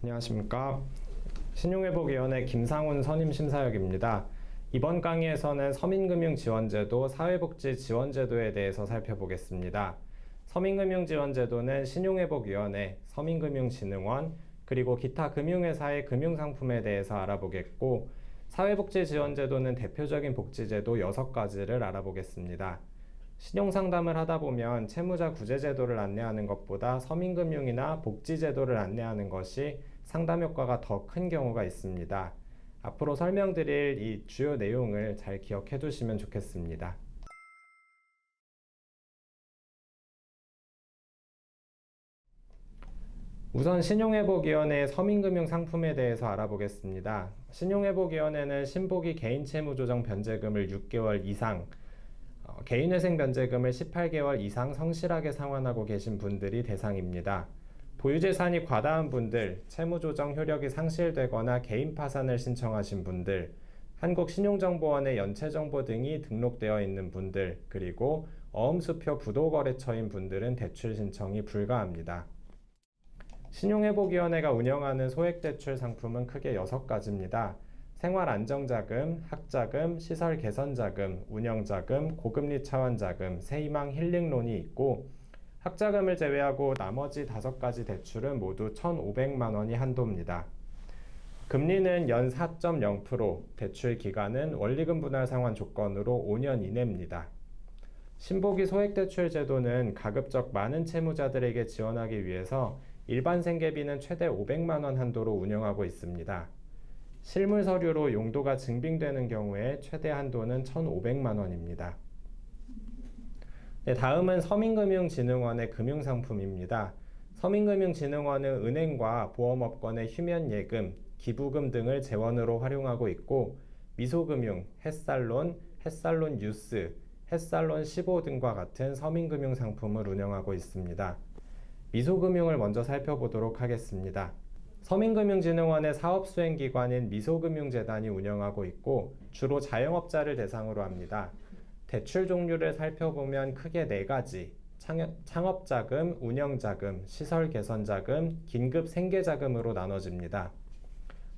안녕하십니까. 신용회복위원회 김상훈 선임심사역입니다. 이번 강의에서는 서민금융지원제도, 사회복지지원제도에 대해서 살펴보겠습니다. 서민금융지원제도는 신용회복위원회, 서민금융진흥원, 그리고 기타 금융회사의 금융상품에 대해서 알아보겠고, 사회복지지원제도는 대표적인 복지제도 6가지를 알아보겠습니다. 신용상담을 하다 보면 채무자 구제제도를 안내하는 것보다 서민금융이나 복지제도를 안내하는 것이 상담 효과가 더 큰 경우가 있습니다. 앞으로 설명드릴 이 주요 내용을 잘 기억해 두시면 좋겠습니다. 우선 신용회복위원회의 서민금융 상품에 대해서 알아보겠습니다. 신용회복위원회는 신보기 개인채무조정 변제금을 6개월 이상, 개인회생 변제금을 18개월 이상 성실하게 상환하고 계신 분들이 대상입니다. 보유재산이 과다한 분들, 채무조정 효력이 상실되거나 개인 파산을 신청하신 분들, 한국신용정보원의 연체정보 등이 등록되어 있는 분들, 그리고 어음수표 부도거래처인 분들은 대출 신청이 불가합니다. 신용회복위원회가 운영하는 소액대출 상품은 크게 6가지입니다. 생활안정자금, 학자금, 시설개선자금, 운영자금, 고금리 차원자금, 세희망 힐링론이 있고, 학자금을 제외하고 나머지 5가지 대출은 모두 1,500만 원이 한도입니다. 금리는 연 4.0%, 대출 기간은 원리금 분할 상환 조건으로 5년 이내입니다. 신보기 소액대출 제도는 가급적 많은 채무자들에게 지원하기 위해서 일반 생계비는 최대 500만 원 한도로 운영하고 있습니다. 실물 서류로 용도가 증빙되는 경우에 최대 한도는 1,500만 원입니다. 네, 다음은 서민금융진흥원의 금융상품입니다. 서민금융진흥원은 은행과 보험업권의 휴면예금, 기부금 등을 재원으로 활용하고 있고, 미소금융, 햇살론, 햇살론 뉴스, 햇살론 15 등과 같은 서민금융상품을 운영하고 있습니다. 미소금융을 먼저 살펴보도록 하겠습니다. 서민금융진흥원의 사업수행기관인 미소금융재단이 운영하고 있고, 주로 자영업자를 대상으로 합니다. 대출 종류를 살펴보면 크게 4가지, 창업자금, 운영자금, 시설개선자금, 긴급생계자금으로 나눠집니다.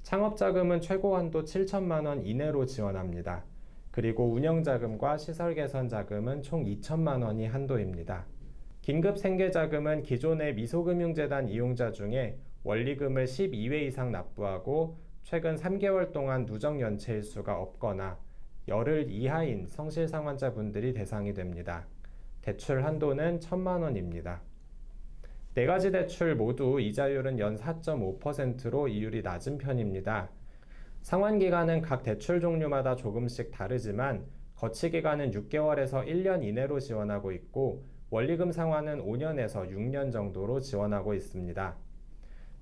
창업자금은 최고 한도 7천만 원 이내로 지원합니다. 그리고 운영자금과 시설개선자금은 총 2천만 원이 한도입니다. 긴급생계자금은 기존의 미소금융재단 이용자 중에 원리금을 12회 이상 납부하고 최근 3개월 동안 누적 연체일수가 없거나 열흘 이하인 성실상환자분들이 대상이 됩니다. 대출 한도는 1,000만 원입니다. 4가지 대출 모두 이자율은 연 4.5%로 이율이 낮은 편입니다. 상환기간은 각 대출 종류마다 조금씩 다르지만 거치기간은 6개월에서 1년 이내로 지원하고 있고, 원리금 상환은 5년에서 6년 정도로 지원하고 있습니다.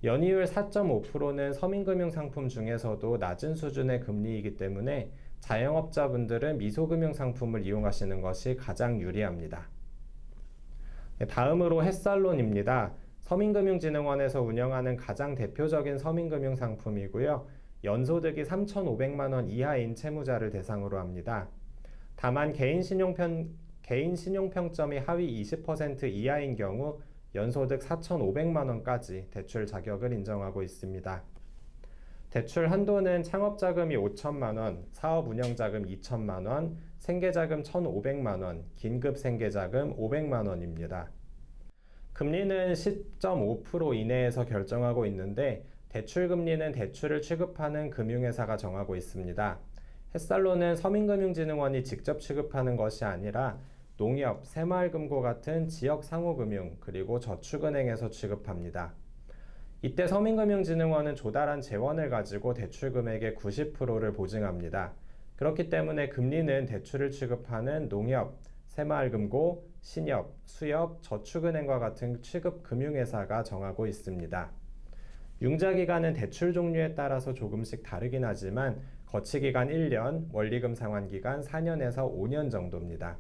연이율 4.5%는 서민금융상품 중에서도 낮은 수준의 금리이기 때문에 자영업자분들은 미소금융상품을 이용하시는 것이 가장 유리합니다. 다음으로 햇살론입니다. 서민금융진흥원에서 운영하는 가장 대표적인 서민금융상품이고요. 연소득이 3,500만 원 이하인 채무자를 대상으로 합니다. 다만 개인 신용평점이 하위 20% 이하인 경우 연소득 4,500만 원까지 대출 자격을 인정하고 있습니다. 대출 한도는 창업자금이 5천만 원, 사업운영자금 2천만 원, 생계자금 1,500만 원, 긴급생계자금 500만 원입니다. 금리는 10.5% 이내에서 결정하고 있는데, 대출금리는 대출을 취급하는 금융회사가 정하고 있습니다. 햇살론은 서민금융진흥원이 직접 취급하는 것이 아니라 농협, 새마을금고 같은 지역 상호금융, 그리고 저축은행에서 취급합니다. 이때 서민금융진흥원은 조달한 재원을 가지고 대출 금액의 90%를 보증합니다. 그렇기 때문에 금리는 대출을 취급하는 농협, 새마을금고, 신협, 수협, 저축은행과 같은 취급 금융회사가 정하고 있습니다. 융자기간은 대출 종류에 따라서 조금씩 다르긴 하지만 거치기간 1년, 원리금 상환기간 4년에서 5년 정도입니다.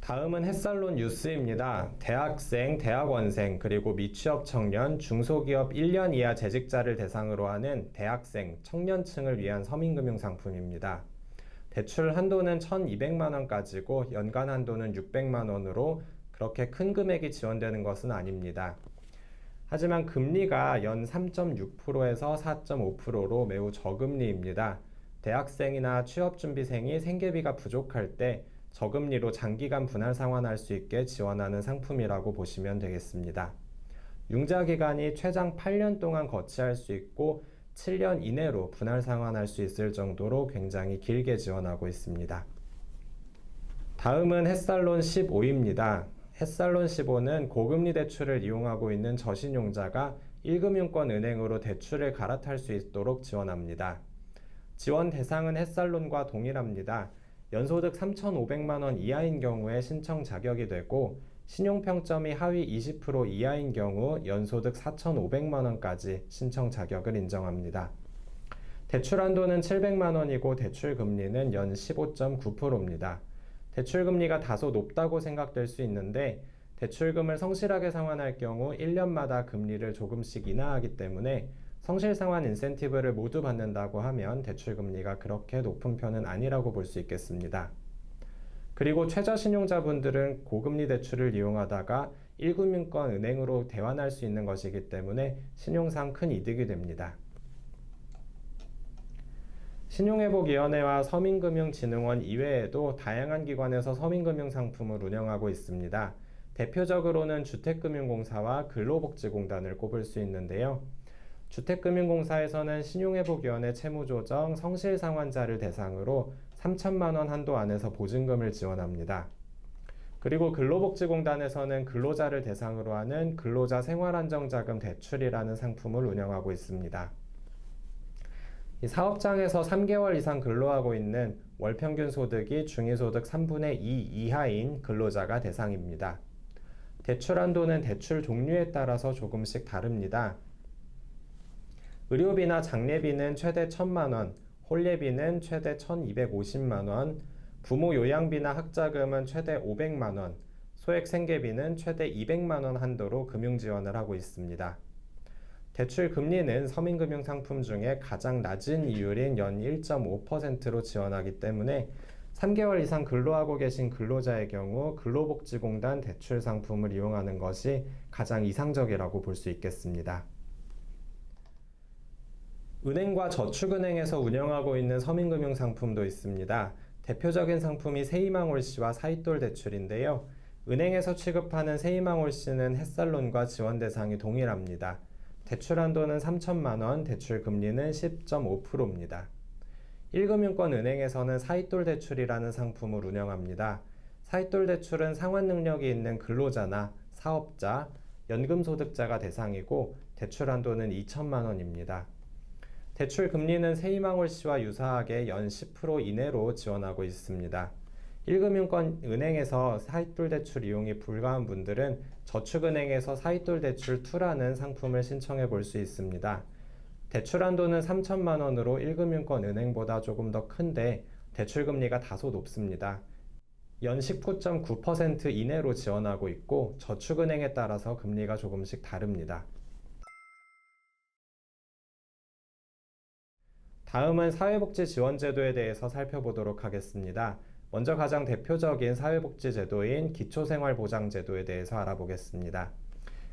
다음은 햇살론 뉴스입니다. 대학생, 대학원생, 그리고 미취업 청년, 중소기업 1년 이하 재직자를 대상으로 하는 대학생, 청년층을 위한 서민금융 상품입니다. 대출 한도는 1,200만 원까지고 연간 한도는 600만 원으로 그렇게 큰 금액이 지원되는 것은 아닙니다. 하지만 금리가 연 3.6%에서 4.5%로 매우 저금리입니다. 대학생이나 취업준비생이 생계비가 부족할 때 저금리로 장기간 분할 상환할 수 있게 지원하는 상품이라고 보시면 되겠습니다. 융자 기간이 최장 8년 동안 거치할 수 있고 7년 이내로 분할 상환할 수 있을 정도로 굉장히 길게 지원하고 있습니다. 다음은 햇살론 15입니다. 햇살론 15는 고금리 대출을 이용하고 있는 저신용자가 1금융권은행으로 대출을 갈아탈 수 있도록 지원합니다. 지원 대상은 햇살론과 동일합니다. 연소득 3,500만 원 이하인 경우에 신청 자격이 되고 신용평점이 하위 20% 이하인 경우 연소득 4,500만 원까지 신청 자격을 인정합니다. 대출 한도는 700만 원이고 대출 금리는 연 15.9%입니다. 대출 금리가 다소 높다고 생각될 수 있는데 대출금을 성실하게 상환할 경우 1년마다 금리를 조금씩 인하하기 때문에 성실 상환 인센티브를 모두 받는다고 하면 대출 금리가 그렇게 높은 편은 아니라고 볼 수 있겠습니다. 그리고 최저신용자분들은 고금리 대출을 이용하다가 1금융권 은행으로 대환할 수 있는 것이기 때문에 신용상 큰 이득이 됩니다. 신용회복위원회와 서민금융진흥원 이외에도 다양한 기관에서 서민금융상품을 운영하고 있습니다. 대표적으로는 주택금융공사와 근로복지공단을 꼽을 수 있는데요. 주택금융공사에서는 신용회복위원회 채무조정 성실상환자를 대상으로 3천만 원 한도 안에서 보증금을 지원합니다. 그리고 근로복지공단에서는 근로자를 대상으로 하는 근로자 생활안정자금 대출이라는 상품을 운영하고 있습니다. 이 사업장에서 3개월 이상 근로하고 있는 월평균 소득이 중위소득 3분의 2 이하인 근로자가 대상입니다. 대출 한도는 대출 종류에 따라서 조금씩 다릅니다. 의료비나 장례비는 최대 1,000만 원, 혼례비는 최대 1,250만 원, 부모 요양비나 학자금은 최대 500만 원, 소액 생계비는 최대 200만 원 한도로 금융 지원을 하고 있습니다. 대출 금리는 서민금융 상품 중에 가장 낮은 이율인 연 1.5%로 지원하기 때문에 3개월 이상 근로하고 계신 근로자의 경우 근로복지공단 대출 상품을 이용하는 것이 가장 이상적이라고 볼 수 있겠습니다. 은행과 저축은행에서 운영하고 있는 서민금융 상품도 있습니다. 대표적인 상품이 세희망올씨와 사윗돌 대출인데요. 은행에서 취급하는 세희망올씨는 햇살론과 지원 대상이 동일합니다. 대출 한도는 3천만 원, 대출 금리는 10.5%입니다. 1금융권 은행에서는 사윗돌 대출이라는 상품을 운영합니다. 사윗돌 대출은 상환 능력이 있는 근로자나 사업자, 연금소득자가 대상이고 대출 한도는 2천만 원입니다. 대출 금리는 세희망올씨와 유사하게 연 10% 이내로 지원하고 있습니다. 1금융권 은행에서 사윗돌 대출 이용이 불가한 분들은 저축은행에서 사윗돌 대출 2라는 상품을 신청해 볼 수 있습니다. 대출 한도는 3천만 원으로 1금융권 은행보다 조금 더 큰데 대출 금리가 다소 높습니다. 연 19.9% 이내로 지원하고 있고 저축은행에 따라서 금리가 조금씩 다릅니다. 다음은 사회복지지원제도에 대해서 살펴보도록 하겠습니다. 먼저 가장 대표적인 사회복지제도인 기초생활보장제도에 대해서 알아보겠습니다.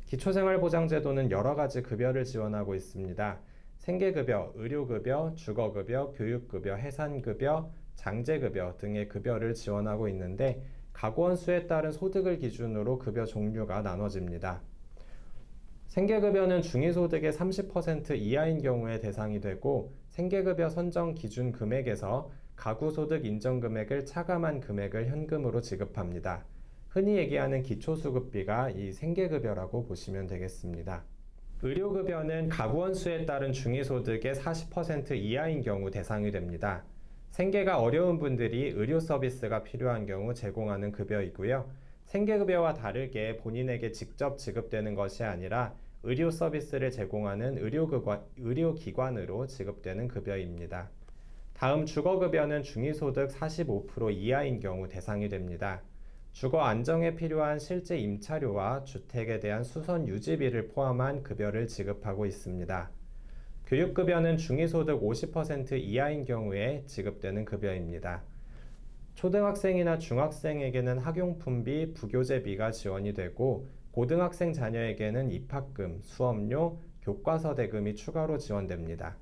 기초생활보장제도는 여러 가지 급여를 지원하고 있습니다. 생계급여, 의료급여, 주거급여, 교육급여, 해산급여, 장제급여 등의 급여를 지원하고 있는데 가구원 수에 따른 소득을 기준으로 급여 종류가 나눠집니다. 생계급여는 중위소득의 30% 이하인 경우에 대상이 되고 생계급여 선정 기준 금액에서 가구소득 인정금액을 차감한 금액을 현금으로 지급합니다. 흔히 얘기하는 기초수급비가 이 생계급여라고 보시면 되겠습니다. 의료급여는 가구원 수에 따른 중위소득의 40% 이하인 경우 대상이 됩니다. 생계가 어려운 분들이 의료 서비스가 필요한 경우 제공하는 급여이고요. 생계급여와 다르게 본인에게 직접 지급되는 것이 아니라 의료 서비스를 제공하는 의료기관으로 지급되는 급여입니다. 다음 주거급여는 중위소득 45% 이하인 경우 대상이 됩니다. 주거 안정에 필요한 실제 임차료와 주택에 대한 수선 유지비를 포함한 급여를 지급하고 있습니다. 교육급여는 중위소득 50% 이하인 경우에 지급되는 급여입니다. 초등학생이나 중학생에게는 학용품비, 부교재비가 지원이 되고 고등학생 자녀에게는 입학금, 수업료, 교과서 대금이 추가로 지원됩니다.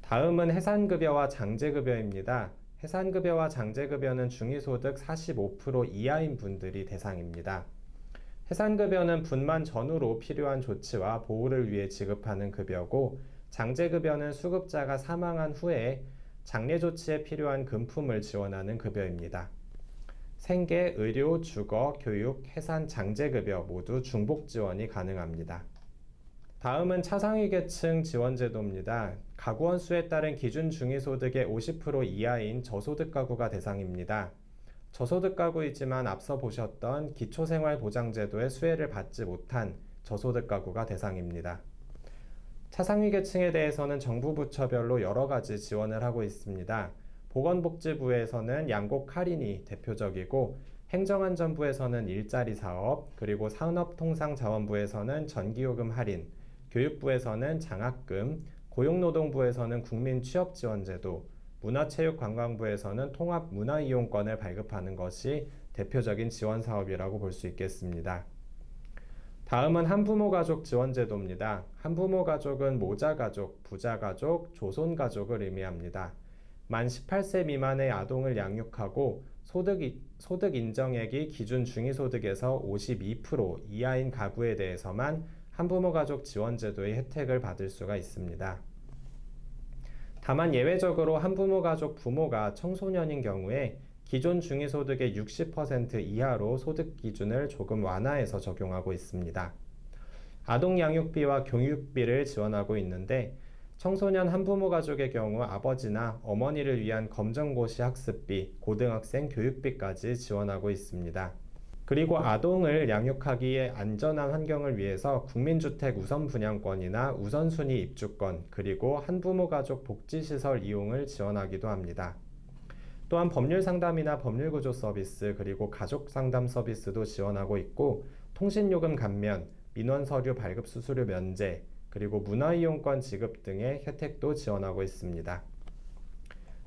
다음은 해산급여와 장제급여입니다. 해산급여와 장제급여는 중위소득 45% 이하인 분들이 대상입니다. 해산급여는 분만 전후로 필요한 조치와 보호를 위해 지급하는 급여고, 장제급여는 수급자가 사망한 후에 장례 조치에 필요한 금품을 지원하는 급여입니다. 생계, 의료, 주거, 교육, 해산, 장제급여 모두 중복 지원이 가능합니다. 다음은 차상위 계층 지원제도입니다. 가구원 수에 따른 기준 중위소득의 50% 이하인 저소득 가구가 대상입니다. 저소득 가구이지만 앞서 보셨던 기초생활보장제도의 수혜를 받지 못한 저소득 가구가 대상입니다. 차상위 계층에 대해서는 정부 부처별로 여러 가지 지원을 하고 있습니다. 보건복지부에서는 양곡 할인이 대표적이고, 행정안전부에서는 일자리 사업, 그리고 산업통상자원부에서는 전기요금 할인, 교육부에서는 장학금, 고용노동부에서는 국민취업지원제도, 문화체육관광부에서는 통합문화이용권을 발급하는 것이 대표적인 지원 사업이라고 볼 수 있겠습니다. 다음은 한부모가족 지원제도입니다. 한부모가족은 모자가족, 부자가족, 조손가족을 의미합니다. 만 18세 미만의 아동을 양육하고 소득 인정액이 기준 중위소득에서 52% 이하인 가구에 대해서만 한부모가족 지원제도의 혜택을 받을 수가 있습니다. 다만 예외적으로 한부모가족 부모가 청소년인 경우에 기존 중위소득의 60% 이하로 소득 기준을 조금 완화해서 적용하고 있습니다. 아동 양육비와 교육비를 지원하고 있는데, 청소년 한부모 가족의 경우 아버지나 어머니를 위한 검정고시 학습비, 고등학생 교육비까지 지원하고 있습니다. 그리고 아동을 양육하기에 안전한 환경을 위해서 국민주택 우선 분양권이나 우선순위 입주권, 그리고 한부모 가족 복지시설 이용을 지원하기도 합니다. 또한 법률 상담이나 법률구조 서비스, 그리고 가족 상담 서비스도 지원하고 있고, 통신요금 감면, 민원서류 발급 수수료 면제, 그리고 문화이용권 지급 등의 혜택도 지원하고 있습니다.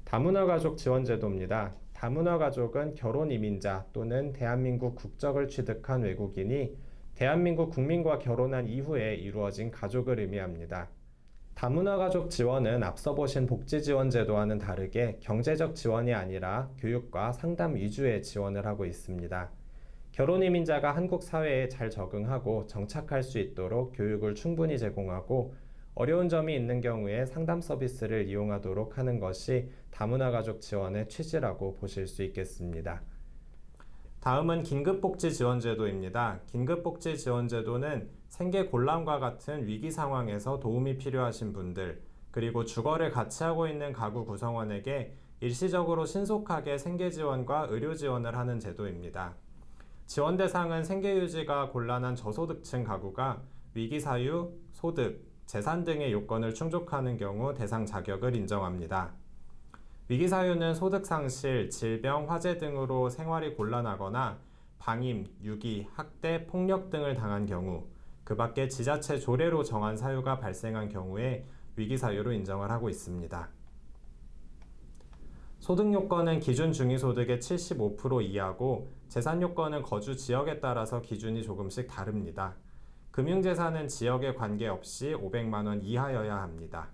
다문화가족 지원제도입니다. 다문화가족은 결혼 이민자 또는 대한민국 국적을 취득한 외국인이 대한민국 국민과 결혼한 이후에 이루어진 가족을 의미합니다. 다문화가족 지원은 앞서 보신 복지지원제도와는 다르게 경제적 지원이 아니라 교육과 상담 위주의 지원을 하고 있습니다. 결혼 이민자가 한국 사회에 잘 적응하고 정착할 수 있도록 교육을 충분히 제공하고, 어려운 점이 있는 경우에 상담 서비스를 이용하도록 하는 것이 다문화가족 지원의 취지라고 보실 수 있겠습니다. 다음은 긴급복지지원제도입니다. 긴급복지지원제도는 생계 곤란과 같은 위기 상황에서 도움이 필요하신 분들, 그리고 주거를 같이 하고 있는 가구 구성원에게 일시적으로 신속하게 생계 지원과 의료 지원을 하는 제도입니다. 지원 대상은 생계 유지가 곤란한 저소득층 가구가 위기 사유, 소득, 재산 등의 요건을 충족하는 경우 대상 자격을 인정합니다. 위기 사유는 소득 상실, 질병, 화재 등으로 생활이 곤란하거나 방임, 유기, 학대, 폭력 등을 당한 경우, 그 밖에 지자체 조례로 정한 사유가 발생한 경우에 위기 사유로 인정을 하고 있습니다. 소득 요건은 기준 중위소득의 75% 이하고, 재산 요건은 거주 지역에 따라서 기준이 조금씩 다릅니다. 금융재산은 지역에 관계없이 500만 원 이하여야 합니다.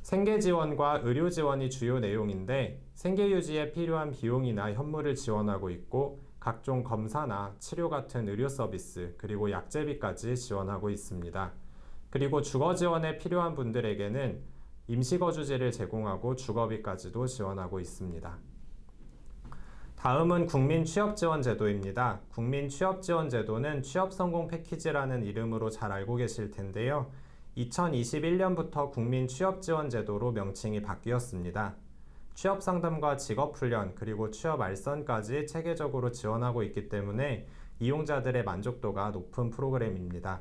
생계지원과 의료지원이 주요 내용인데, 생계유지에 필요한 비용이나 현물을 지원하고 있고, 각종 검사나 치료 같은 의료 서비스, 그리고 약제비까지 지원하고 있습니다. 그리고 주거지원에 필요한 분들에게는 임시거주지를 제공하고 주거비까지도 지원하고 있습니다. 다음은 국민취업지원제도입니다. 국민취업지원제도는 취업성공 패키지라는 이름으로 잘 알고 계실 텐데요. 2021년부터 국민취업지원제도로 명칭이 바뀌었습니다. 취업상담과 직업훈련, 그리고 취업 알선까지 체계적으로 지원하고 있기 때문에 이용자들의 만족도가 높은 프로그램입니다.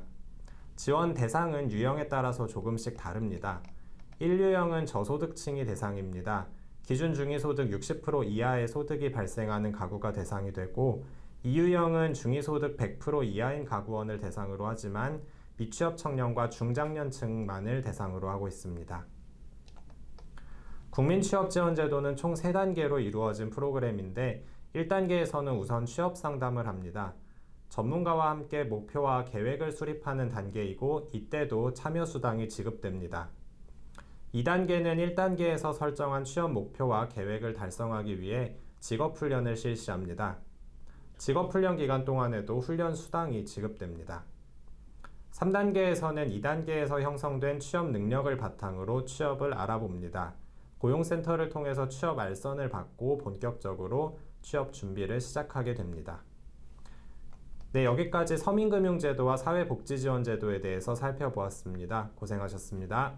지원 대상은 유형에 따라서 조금씩 다릅니다. 1유형은 저소득층이 대상입니다. 기준 중위소득 60% 이하의 소득이 발생하는 가구가 대상이 되고, 2유형은 중위소득 100% 이하인 가구원을 대상으로 하지만 미취업 청년과 중장년층만을 대상으로 하고 있습니다. 국민취업지원제도는 총 3단계로 이루어진 프로그램인데, 1단계에서는 우선 취업 상담을 합니다. 전문가와 함께 목표와 계획을 수립하는 단계이고 이때도 참여수당이 지급됩니다. 2단계는 1단계에서 설정한 취업 목표와 계획을 달성하기 위해 직업훈련을 실시합니다. 직업훈련 기간 동안에도 훈련 수당이 지급됩니다. 3단계에서는 2단계에서 형성된 취업 능력을 바탕으로 취업을 알아봅니다. 고용센터를 통해서 취업 알선을 받고 본격적으로 취업 준비를 시작하게 됩니다. 네, 여기까지 서민금융제도와 사회복지지원제도에 대해서 살펴보았습니다. 고생하셨습니다.